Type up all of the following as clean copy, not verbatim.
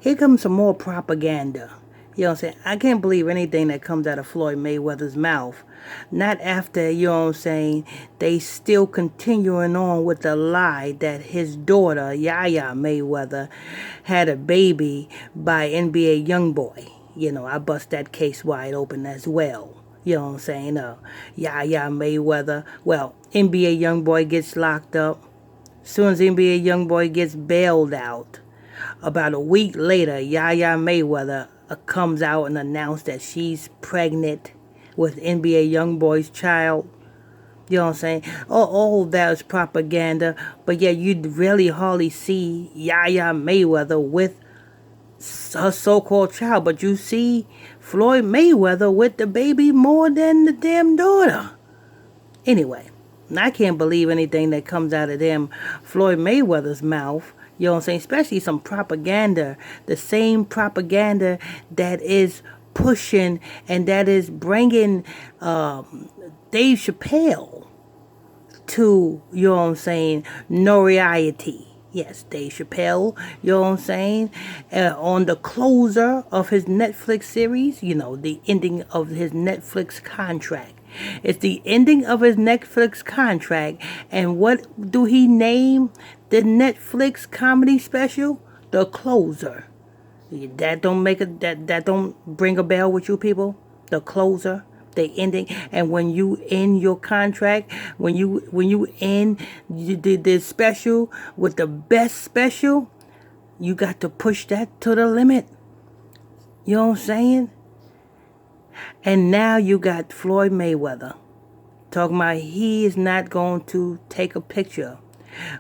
Here comes some more propaganda. You know what I'm saying? I can't believe anything that comes out of Floyd Mayweather's mouth. Not after, you know what I'm saying, they still continuing on with the lie that his daughter, Yaya Mayweather, had a baby by NBA Youngboy. You know, I bust that case wide open as well. You know what I'm saying? Yaya Mayweather. Well, NBA Youngboy gets locked up. As soon as NBA Youngboy gets bailed out, about a week later, Yaya Mayweather comes out and announced that she's pregnant with NBA Youngboy's child. You know what I'm saying? All that is propaganda, but yet you'd really hardly see Yaya Mayweather with her so-called child, but you see Floyd Mayweather with the baby more than the damn daughter. Anyway, I can't believe anything that comes out of them Floyd Mayweather's mouth. You know what I'm saying? Especially some propaganda. The same propaganda that is pushing and that is bringing Dave Chappelle to, you know what I'm saying, notoriety. Yes, Dave Chappelle, you know what I'm saying, on the closer of his Netflix series, you know, the ending of his Netflix contract. It's the ending of his Netflix contract, and what do he name the Netflix comedy special? The Closer. That don't make a that don't bring a bell with you people. The Closer, the ending, and when you end your contract, when you end the special with the best special, you got to push that to the limit. You know what I'm saying? And now you got Floyd Mayweather talking about he is not going to take a picture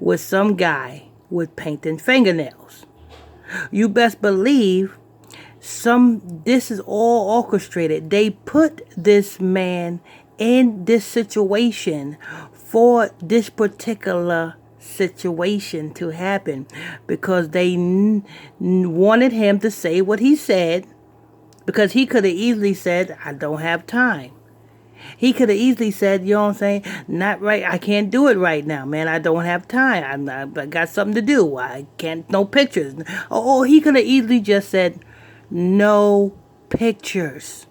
with some guy with painting fingernails. You best believe this is all orchestrated. They put this man in this situation for this particular situation to happen because they wanted him to say what he said, because he could have easily said, I don't have time. He could have easily said, you know what I'm saying, not right, I can't do it right now, man, I don't have time, I got something to do, I can't, no pictures. Or he could have easily just said, no pictures.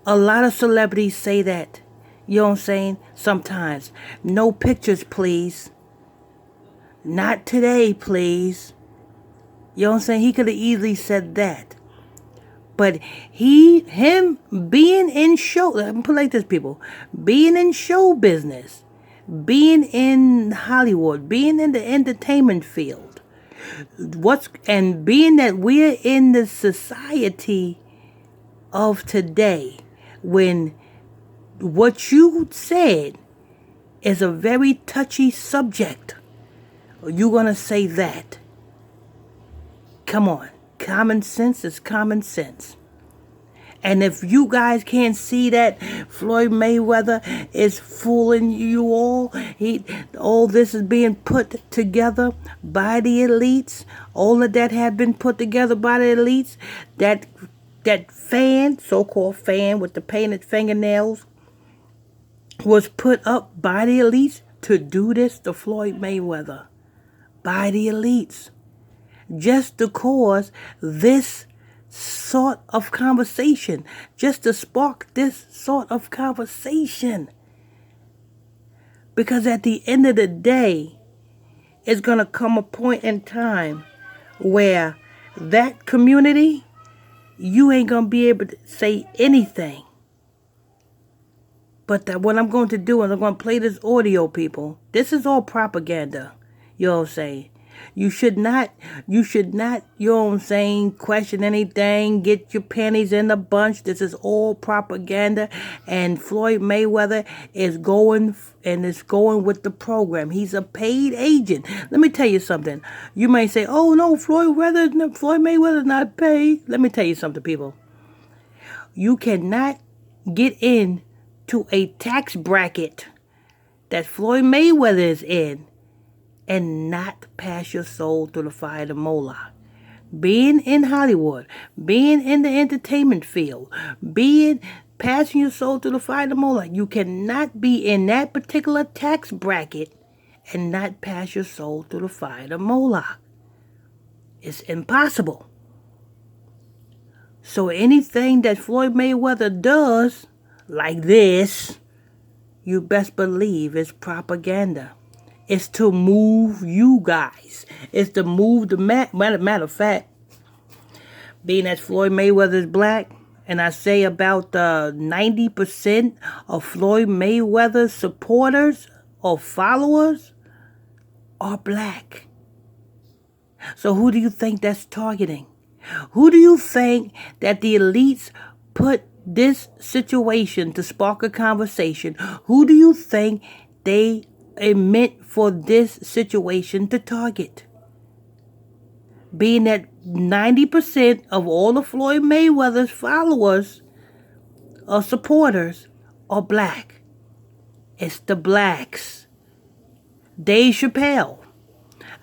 A lot of celebrities say that, you know what I'm saying, sometimes, no pictures please, not today please. You know what I'm saying, he could have easily said that. But him being in show, let me put it like this, people, being in show business, being in Hollywood, being in the entertainment field, and being that we're in the society of today, when what you said is a very touchy subject, you're gonna say that. Come on. Common sense is common sense. And if you guys can't see that Floyd Mayweather is fooling you all this is being put together by the elites. All of that have been put together by the elites. That fan, so-called fan with the painted fingernails, was put up by the elites to do this to Floyd Mayweather. By the elites. Just to cause this sort of conversation, just to spark this sort of conversation. Because at the end of the day, it's going to come a point in time where that community, you ain't going to be able to say anything. But that what I'm going to do is I'm going to play this audio, people. This is all propaganda. You know what I'm saying? You should not, you know what I'm saying, question anything, get your panties in a bunch. This is all propaganda. And Floyd Mayweather is going with the program. He's a paid agent. Let me tell you something. You may say, oh no, Floyd Mayweather's not paid. Let me tell you something, people. You cannot get in to a tax bracket that Floyd Mayweather is in and not pass your soul through the fire of Moloch. Being in Hollywood, being in the entertainment field, passing your soul through the fire of Moloch, you cannot be in that particular tax bracket and not pass your soul through the fire of Moloch. It's impossible. So anything that Floyd Mayweather does, like this, you best believe it's propaganda. It's to move you guys. It's to move the matter of fact, being that Floyd Mayweather is black, and I say about 90% of Floyd Mayweather's supporters or followers are black. So who do you think that's targeting? Who do you think that the elites put this situation to spark a conversation? Who do you think they meant for this situation to target? Being that 90% of all of Floyd Mayweather's followers or supporters are black. It's the blacks. Dave Chappelle.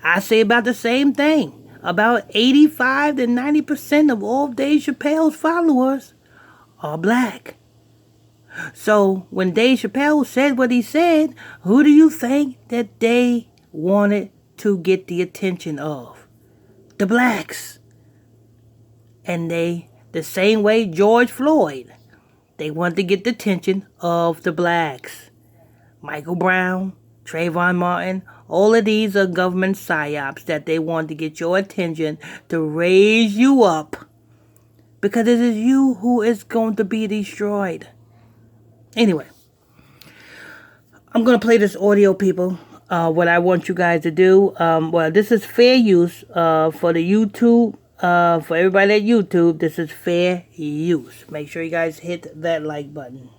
I say about the same thing. About 85 to 90% of all Dave Chappelle's followers are black. So when Dave Chappelle said what he said, who do you think that they wanted to get the attention of? The blacks. And the same way George Floyd, they wanted to get the attention of the blacks. Michael Brown, Trayvon Martin, all of these are government psyops that they want to get your attention to raise you up. Because it is you who is going to be destroyed. Anyway, I'm going to play this audio, people. What I want you guys to do. Well, this is fair use for the YouTube. For everybody at YouTube, this is fair use. Make sure you guys hit that like button.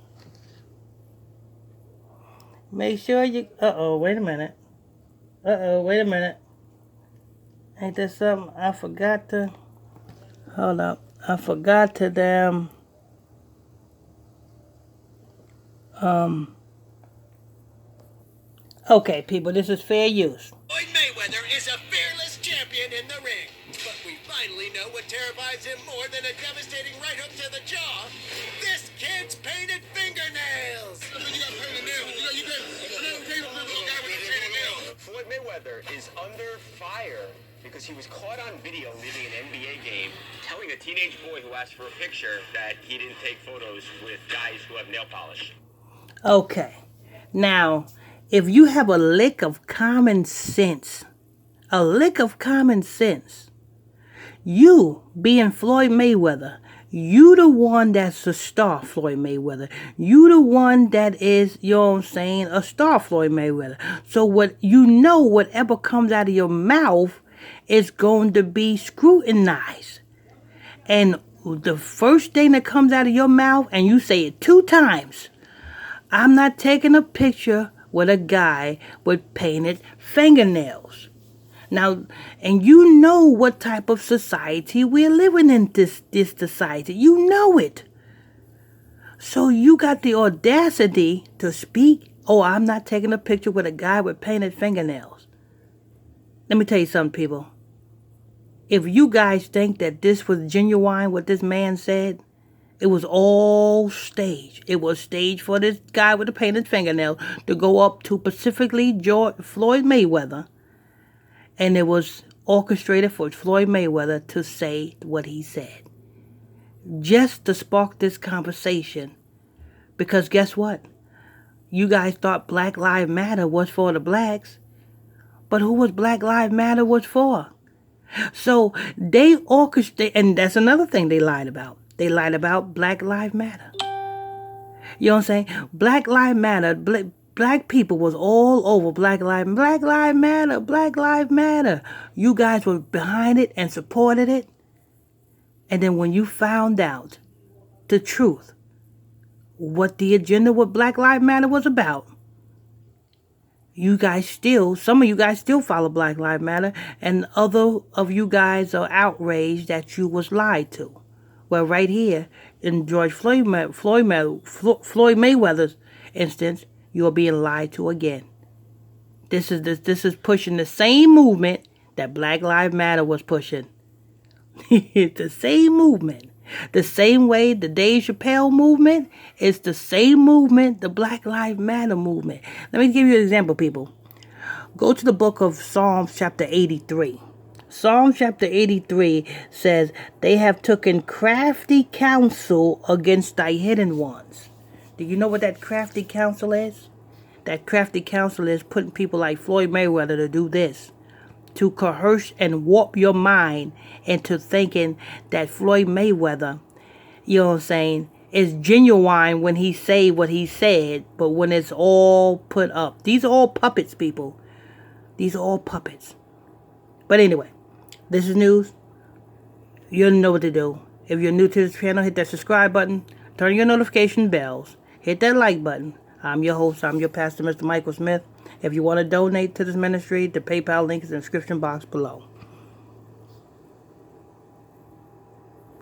Make sure you... wait a minute. Wait a minute. Ain't there something I forgot to... Hold up. I forgot to damn... Okay, people, this is fair use. Floyd Mayweather is a fearless champion in the ring. But we finally know what terrifies him more than a devastating right hook to the jaw. This kid's painted fingernails. Floyd Mayweather is under fire because he was caught on video leaving an NBA game telling a teenage boy who asked for a picture that he didn't take photos with guys who have nail polish. Okay. Now, if you have a lick of common sense, you being Floyd Mayweather, you the one that's a star, Floyd Mayweather. You the one that is, you know what I'm saying, a star, Floyd Mayweather. So whatever comes out of your mouth is going to be scrutinized. And the first thing that comes out of your mouth, and you say it 2 times, I'm not taking a picture with a guy with painted fingernails. Now, and you know what type of society we're living in, this society. You know it. So you got the audacity to speak, oh, I'm not taking a picture with a guy with painted fingernails. Let me tell you something, people. If you guys think that this was genuine, what this man said, it was all staged. It was staged for this guy with the painted fingernails to go up to specifically Floyd Mayweather. And it was orchestrated for Floyd Mayweather to say what he said. Just to spark this conversation. Because guess what? You guys thought Black Lives Matter was for the blacks. But who was Black Lives Matter was for? So they orchestrated, and that's another thing they lied about. They lied about Black Lives Matter. You know what I'm saying? Black Lives Matter. Black people was all over Black Lives Matter, Black Lives Matter. You guys were behind it and supported it. And then when you found out the truth, what the agenda with Black Lives Matter was about, some of you guys still follow Black Lives Matter, and other of you guys are outraged that you was lied to. Well, right here in Floyd Mayweather's instance, you're being lied to again. This is pushing the same movement that Black Lives Matter was pushing. It's the same movement. The same way the Dave Chappelle movement is the same movement, the Black Lives Matter movement. Let me give you an example, people. Go to the book of Psalms chapter 83. Psalm chapter 83 says, they have taken crafty counsel against thy hidden ones. Do you know what that crafty counsel is? That crafty counsel is putting people like Floyd Mayweather to do this. To coerce and warp your mind into thinking that Floyd Mayweather, you know what I'm saying, is genuine when he say what he said, but when it's all put up. These are all puppets, people. These are all puppets. But anyway, this is news. You'll know what to do. If you're new to this channel, hit that subscribe button. Turn your notification bells. Hit that like button. I'm your host. I'm your pastor, Mr. Michael Smith. If you want to donate to this ministry, the PayPal link is in the description box below.